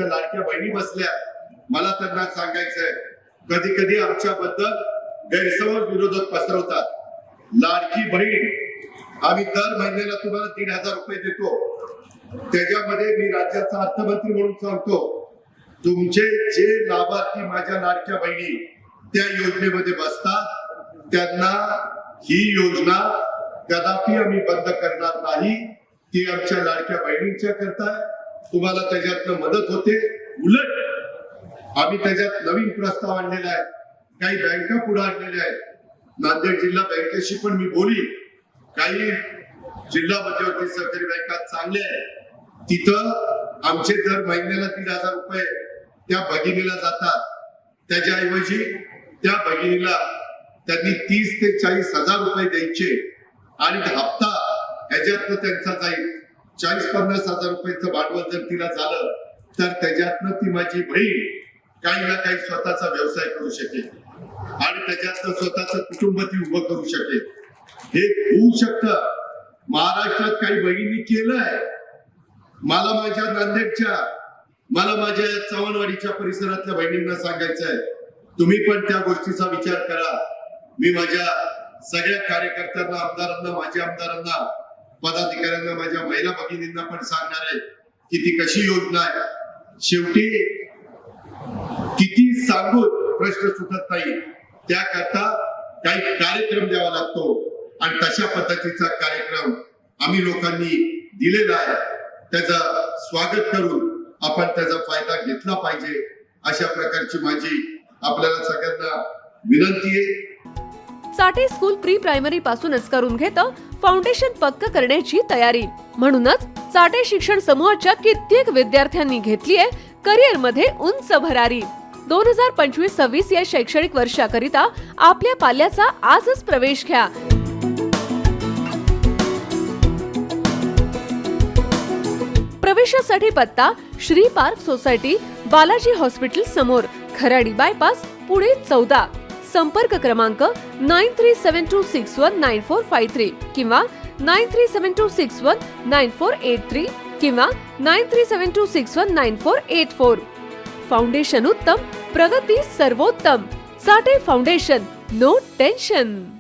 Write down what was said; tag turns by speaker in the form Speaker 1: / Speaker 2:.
Speaker 1: आमच्या लाडक्या बहिणी बसल्या, मला त्यांना सांगायचंय, कधी कधी आमच्याबद्दल गैरसमज विरोधक पसरवतात. लाडकी बहीण आम्ही दर महिन्याला तुम्हाला 1,500 रुपये देतो. त्याच्यामध्ये मी राज्याचा अर्थमंत्री म्हणून सांगतो, तुमचे जे लाभार्थी माझ्या लाडक्या बहिणी त्या योजनेमध्ये बसतात त्यांना ही योजना कदापि आम्ही बंद करणार नाही. ती आमच्या लाडक्या बहिणींच्या करता तुम्हाला त्याच्यातनं मदत होते. उलट आम्ही त्याच्यात नवीन प्रस्ताव आणलेला आहे, काही बँका पुढे आणलेल्या आहेत. नांदेड जिल्हा बँकेशी पण मी बोली, काही जिल्हा मध्यवर्ती सहकारी बँका चांगल्या आहेत, तिथं आमचे दर महिन्याला 1,500 रुपये त्या भगिनीला जातात. त्याच्याऐवजी त्या भगिनीला त्यांनी 30 ते 40 हजार रुपये द्यायचे आणि हप्ता ह्याच्यातनं त्यांचा जाईल. 40-50 हजार रुपयाचं भांडवल जर तिला झालं तर त्याच्यातनं ती माझी बहीण काही ना काही स्वतःचा व्यवसाय करू शकेल आणि त्याच्यातनं स्वतःचं कुटुंब ती उभं करू शकेल. हे होऊ शकतं. महाराष्ट्रात काही बहिणींनी केलंय. मला माझ्या नांदेडच्या, मला माझ्या चव्हाणवाडीच्या परिसरातल्या बहिणींना सांगायचंय, तुम्ही पण त्या गोष्टीचा विचार करा. मी माझ्या सगळ्या कार्यकर्त्यांना, आमदारांना, माझ्या आमदारांना, पदाधिकाऱ्यांना, माझ्या महिला भगिनींना पण सांगणार आहे की ती कशी योजना आहे. शेवटी किती सांगून प्रश्न सुटत नाही, त्याकरता काही कार्यक्रम द्यावा लागतो आणि तशा पद्धतीचा कार्यक्रम आम्ही लोकांनी दिलेला आहे. त्याचं स्वागत करून आपण त्याचा फायदा घेतला पाहिजे, अशा प्रकारची माझी आपल्याला सगळ्यांना विनंती आहे.
Speaker 2: चाटे स्कूल प्री प्रायमरी पासूनच करून घेतं फाउंडेशन पक्क करण्याची तयारी. म्हणूनच चाटे शिक्षण समूहाच्या कित्येक विद्यार्थ्यांनी घेतलीये करिअर मध्ये उंच भरारी. 2025-26 या शैक्षणिक वर्षाकरिता आपल्या पाल्याचा आजच प्रवेश घ्या. प्रवेशासाठी पत्ता Shri park society, Balaji hospital समोर, खराडी बायपास, पुणे 14. संपर्क क्रमांक 9372619453 किंवा 9372619483 किंवा 9372619484. फाउंडेशन उत्तम, प्रगती सर्वोत्तम. Chate foundation, no tension.